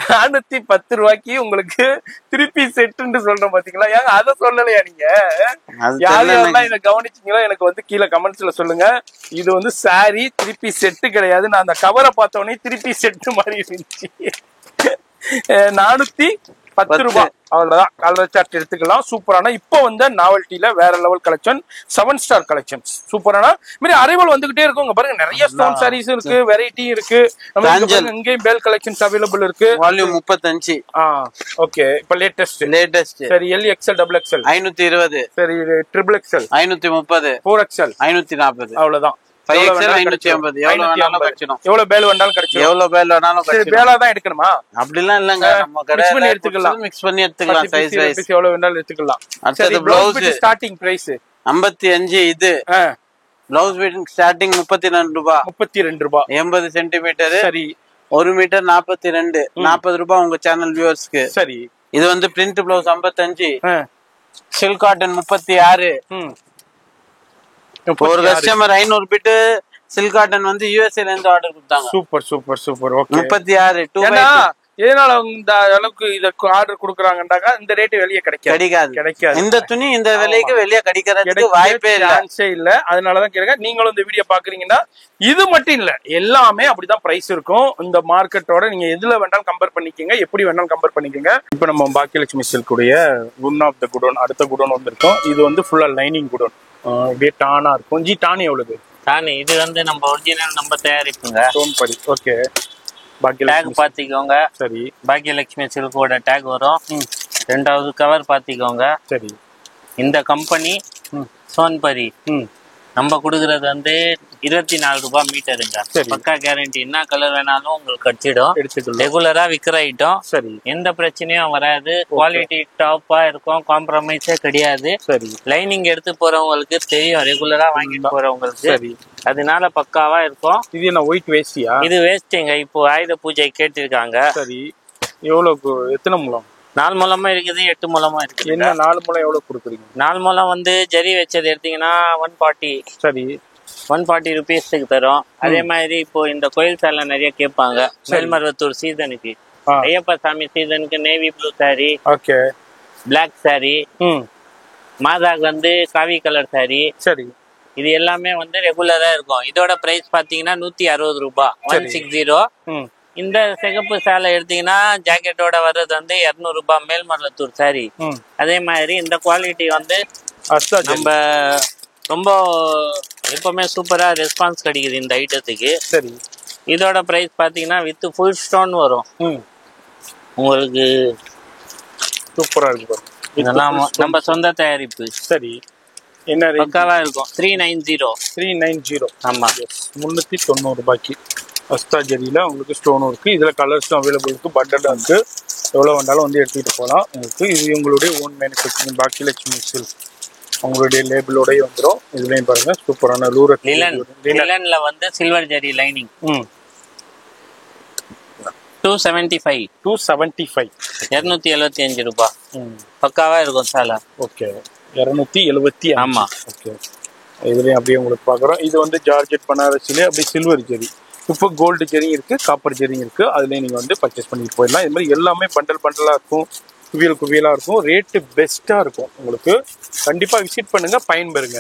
410 ரூபாய்க்கு உங்களுக்கு 3 பீஸ் செட்னு சொல்றேன் பாத்தீங்களா? ஏங்க அத சொல்லலையா நீங்க? யாரெல்லாம் இத கவனிச்சீங்களோ எனக்கு வந்து கீழே கமெண்ட்ஸ்ல சொல்லுங்க. இது வந்து சாரி 3 பீஸ் செட் கிடையாது. நான் அந்த கவரை பார்த்த உடனே 3 பீஸ் செட் மாதிரி இருந்துச்சு. 410 ரூபாய். அவ்வளவுதான். கலர் சார்ட் எடுத்துக்கலாம். சூப்பரான இப்ப வந்து நாவல்ட்டில வேற லெவல் கலெக்ஷன், 7 ஸ்டார் கலெக்ஷன்ஸ். சூப்பரான மாதிரி அரைவல் வந்துகிட்டே இருக்கும். பாருங்க நிறைய ஸ்டோன் சாரீஸ் இருக்கு, வெரைட்டி இருக்கு. இங்கேயும் பேல் கலெக்ஷன்ஸ் அவைலபிள் இருக்கு. வால்யூம் 35. ஓகே, இப்ப லேட்டஸ்ட். சரி, எல் எக்ஸ்எல், டபுள் எக்ஸ்எல் 520. சரி, ட்ரிபிள் எக்ஸ்எல் 530, 4XL 540. அவ்வளவுதான். 5XL 550. எவ்வளவு பேல் வேணாலும் கிடைக்கும். எவ்வளவு பேல் வேணாலும் கிடைக்கும். பேலா தான் எடுக்கணுமா? அப்படிலாம் இல்லங்க, நம்ம கடை பண்ணி எடுத்துக்கலாம். மிக்ஸ் பண்ணி எடுத்துக்கலாம். சைஸ் வைஸ் எவ்வளவு வேணாலும் எடுத்துக்கலாம். அடுத்து ப்ளவுஸ் ஸ்டார்டிங் பிரைஸ் 55. இது ப்ளவுஸ் பீட் ஸ்டார்டிங் 32 ரூபாய். 32 ரூபாய் 80 சென்டிமீட்டர். சரி, 1 மீட்டர் 42. 40 ரூபாய் உங்க சேனல் வியூவர்ஸ்க்கு. சரி, இது வந்து பிரிண்ட் ப்ளவுஸ் 55. Silk cotton 36. ஒரு கஸ்டமர் 500 பிட் சில்க் காட்டன் வந்து யூஎஸ்ஏல இருந்து ஆர்டர் கொடுத்தாங்க. சூப்பர். ஓகே, 36. எதனால இந்த அளவுக்கு இத ஆர்டர் குடுக்குறாங்கன்னாக்கா இந்த ரேட் வெளியே கிடைக்காது. இந்த துணி இந்த விலைக்கு வெளியே கிடைக்கிறதுக்கு வாய்ப்பே இல்ல. அதனாலதான் கேக்குறேன். நீங்களும் இந்த வீடியோ பாக்குறீங்கன்னா இது மட்டும் இல்ல, எல்லாமே அப்படிதான் பிரைஸ் இருக்கும். இந்த மார்க்கெட்டோட நீங்க எதுல வேணாலும் கம்பேர் பண்ணிக்கங்க, எப்படி வேணாலும் கம்பேர் பண்ணிக்கங்க. இப்ப நம்ம பாக்கியலட்சுமி சில்குடைய ஒன் ஆஃப் த குடோன், அடுத்த குடோன் வந்திருக்கோம். இது வந்து ஃபுல்லா லைனிங் குடோன். அப்படியே டானா இருக்கும். டானி எவ்வளவு? டானி இது வந்து நம்ம ஒரிஜினல் நம்ம தயாரிப்புங்க. ஸ்டோன் படி. ஓகே, டேக் பாத்திக்கோங்க. சரி, பாக்கியலட்சுமி சில்கோட டேக் வரும். ரெண்டாவது கவர் பாத்திக்கோங்க. சரி, இந்த கம்பெனி சோன்பரி நம்ம கொடுக்கறது வந்து 24 ரூபாய் மீட்டருங்க. பக்கா கேரண்டி. என்ன கலர் வேணாலும் உங்களுக்கு கிடைச்சிடும். ரெகுலரா விக்கிற ஐட்டம். சரி, எந்த பிரச்சனையும் வராது. குவாலிட்டி டாப்பா இருக்கும். காம்ப்ரமைஸே கிடையாது. சரி, லைனிங் எடுத்து போறவங்களுக்கு தெரியும், ரெகுலரா வாங்கிட்டு போறவங்களுக்கு. சரி, அதனால பக்காவா இருக்கும். இது என்ன ஒயிட் வேஸ்டியா? இது வேஸ்டிங்க. இப்போ ஆயுத பூஜை கேட்டிருக்காங்க. சரி, எவ்வளவு? எத்தனை முழம்? 4 முழமும் இருக்குது, 8 முழமும் இருக்குது. என்ன 4 முழம் எவ்வளவு கொடுக்குறீங்க? 4 முழம் வந்து ஜரி வச்சது எடுத்தீங்கன்னா 140. சரி, 140 ருபீஸ்க்கு தரும். அதே மாதிரி இப்போ இந்த கோயில் சேலை நிறைய கேட்பாங்க. மேல்மருவத்தூர் சீசனுக்கு, ஐயப்ப சாமி சீசனுக்கு navy blue sari, okay, black sari, மாதாக்கு வந்து காவி கலர் சாரி. சரி, இது எல்லாமே வந்து ரெகுலரா இருக்கும். இதோட பிரைஸ் பாத்தீங்கன்னா 160 ரூபாய், 160. இந்த சிகப்பு சேலை எடுத்தீங்கன்னா ஜாக்கெட்டோட வர்றது வந்து 200 ரூபாய், மேல்மருவத்தூர் சாரி. அதே மாதிரி இந்த குவாலிட்டி வந்து நம்ம ரொம்ப எப்பவுமே சூப்பரா ரெஸ்பான்ஸ் கிடைக்குது இந்த ஐட்டத்துக்கு. சரி, இதோட பிரைஸ் பாத்தீங்கன்னா வித் ஃபுல் ஸ்டோன் வரும் உங்களுக்கு. சூப்பரா இருக்கு. இதெல்லாம் நம்ம சொந்த தயாரிப்பு. சரி, என்ன ரேஞ்ச்? பக்காவா இருக்கும் 390. 390. ஆமா 390 ரூபாய்க்கு அஸ்தா ஜரியில உங்களுக்கு ஸ்டோன் இருக்கு. இதுல கலர்ஸும் அவைலபிள் இருக்கு, பட்டலா இருக்கு. எவ்வளவு வேண்டாலும் வந்து எடுத்துட்டு போகலாம் உங்களுக்கு. இது உங்களுடைய ஓன் மேனுஃபேக்சரிங் பாக்கியலட்சுமி சில்க் உங்களுடைய லேபிளோடய வந்துடும். இதுலயும் பாருங்க சூப்பரான லூரட் லிலன்ல வந்து சில்வர் ஜரி லைனிங். 275. 275 ரூபாய். பக்காவா இருக்கும் சாலா. ஓகே 275. ஆமா ஓகே. இதுலயும் அப்படியே உங்களுக்கு பாக்குறோம். இது வந்து ஜார்ஜெட் பனாரசிலே அப்படியே சில்வர் ஜெரி, இப்போ கோல்டு ஜெரியும் இருக்கு, காப்பர் ஜெரியும் இருக்கு. அதுலயும் நீங்க வந்து பர்ச்சேஸ் பண்ணிட்டு போயிடலாம். இது மாதிரி எல்லாமே பண்டலா இருக்கும், குவியலா இருக்கும். ரேட்டு பெஸ்டா இருக்கும் உங்களுக்கு. கண்டிப்பா விசிட் பண்ணுங்க, பயன்பெறுங்க.